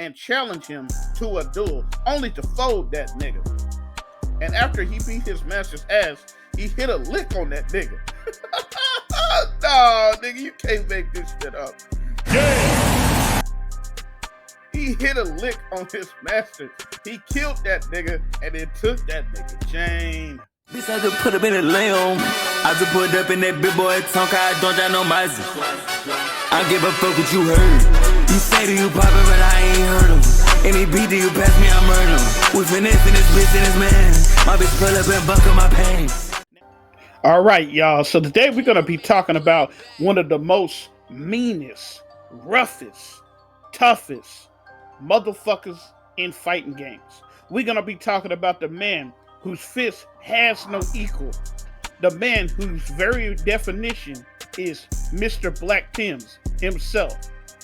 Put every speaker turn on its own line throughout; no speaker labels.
and challenge him to a duel, only to fold that nigga. And after he beat his master's ass, he hit a lick on that nigga. Nah, nigga, you can't make this shit up. Yeah. He hit a lick on his master. He killed that nigga and then took that nigga chain.
Bitch, I just put up in the lamb. I just put up in that big boy tongue. I don't got no mercy. I give a fuck what you heard. You say that you poppin', but I ain't heard him. Any beat that you pass me, I murder him. We finessing this bitch and this man. My bitch pull up and buckle my pants.
All right, y'all. So today we're gonna be talking about one of the most meanest, roughest, toughest motherfuckers in fighting games. We're gonna be talking about the man whose fist has no equal. The man whose very definition is Mr. Black Tims himself.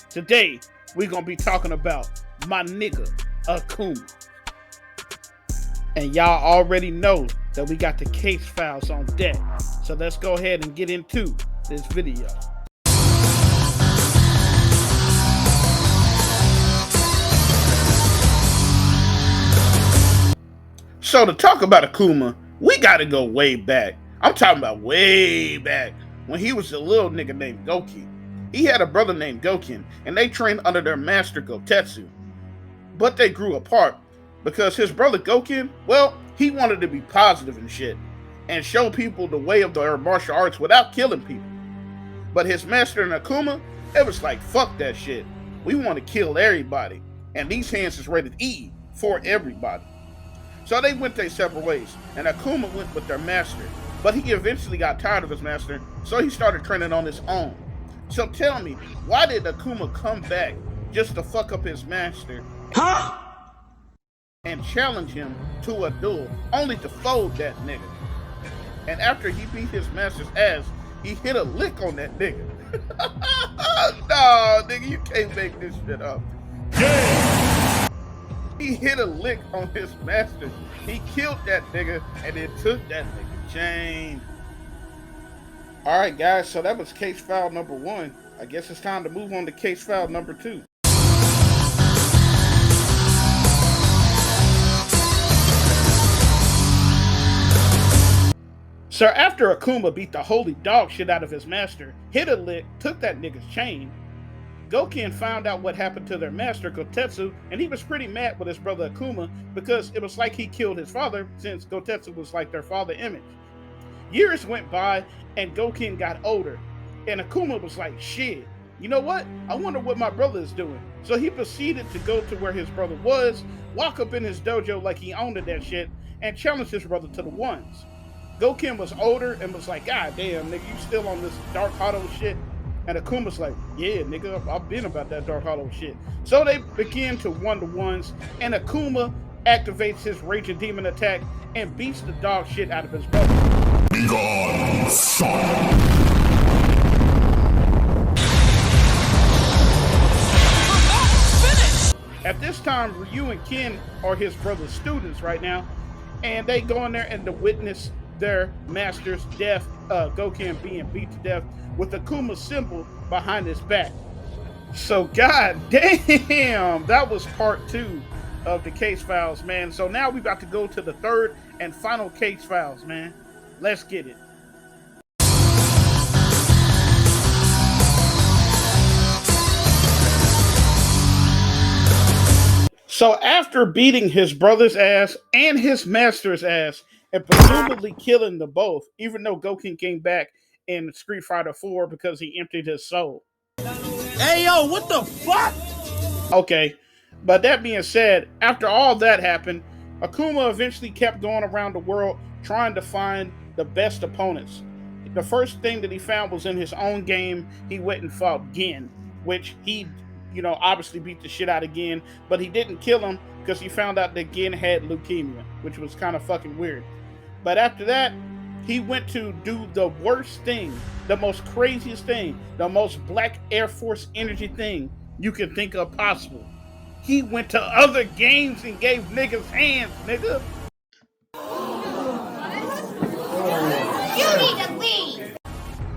Today, we're gonna be talking about my nigga, Akuma. And y'all already know that we got the case files on deck. So let's go ahead and get into this video. So to talk about Akuma, we gotta go way back. I'm talking about way back when he was a little nigga named Gouki. He had a brother named Gouken, and they trained under their master Gotetsu. But they grew apart because his brother Gouken, well, he wanted to be positive and shit and show people the way of their martial arts without killing people. But his master in Akuma, it was like, fuck that shit. We want to kill everybody, and these hands is rated E for everybody. So they went their separate ways, and Akuma went with their master. But he eventually got tired of his master, so he started training on his own. So tell me, why did Akuma come back just to fuck up his master and challenge him to a duel, only to fold that nigga? And after he beat his master's ass, he hit a lick on that nigga. Nah, nigga, you can't make this shit up. Yeah. He hit a lick on his master. He killed that nigga and then took that nigga chain. Alright guys, so that was case file number 1. I guess it's time to move on to case file number 2. So after Akuma beat the holy dog shit out of his master, hit a lick, took that nigga's chain, Gouken found out what happened to their master, Gotetsu, and he was pretty mad with his brother Akuma because it was like he killed his father, since Gotetsu was like their father image. Years went by and Gouken got older, and Akuma was like, shit, you know what? I wonder what my brother is doing. So he proceeded to go to where his brother was, walk up in his dojo like he owned that shit, and challenge his brother to the ones. Gouken was older and was like, God damn, nigga, you still on this dark hado shit? And Akuma's like, yeah, nigga, I've been about that dark hado shit. So they begin to 1-to-1s, and Akuma activates his Raging Demon attack and beats the dog shit out of his brother. Be gone, son. At this time, Ryu and Ken are his brother's students right now, and they go in there and to witness their master's death, Gouken being beat to death with Akuma's symbol behind his back. So god damn, that was part 2 of the case files, man. So now we got to go to the third and final case files, man. Let's get it. So after beating his brother's ass and his master's ass, and presumably killing them both, even though Gouken came back in Street Fighter 4 because he emptied his soul.
Hey, yo, what the fuck?
Okay, but that being said, after all that happened, Akuma eventually kept going around the world trying to find the best opponents. The first thing that he found was in his own game. He went and fought Gen, which he, obviously beat the shit out of Gen, but he didn't kill him because he found out that Gen had leukemia, which was kind of fucking weird. But after that, he went to do the worst thing, the most craziest thing, the most Black Air Force energy thing you can think of possible. He went to other games and gave niggas hands, nigga.
You need to leave.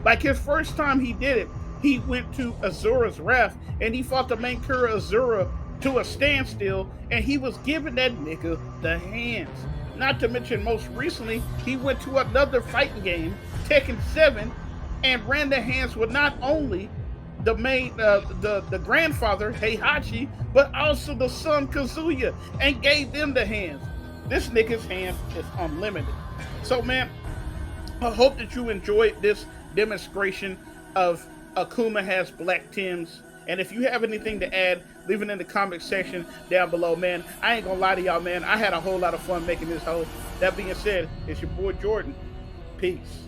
Like his first time he did it, he went to Azura's Wrath and he fought the main character Azura to a standstill, and he was giving that nigga the hands. Not to mention, most recently, he went to another fighting game, Tekken 7, and ran the hands with not only the main, the grandfather, Heihachi, but also the son, Kazuya, and gave them the hands. This nigga's hands is unlimited. So, man, I hope that you enjoyed this demonstration of Akuma has Black Tims. And if you have anything to add, leave it in the comment section down below, man. I ain't gonna lie to y'all, man. I had a whole lot of fun making this hoe. That being said, it's your boy Jordan. Peace.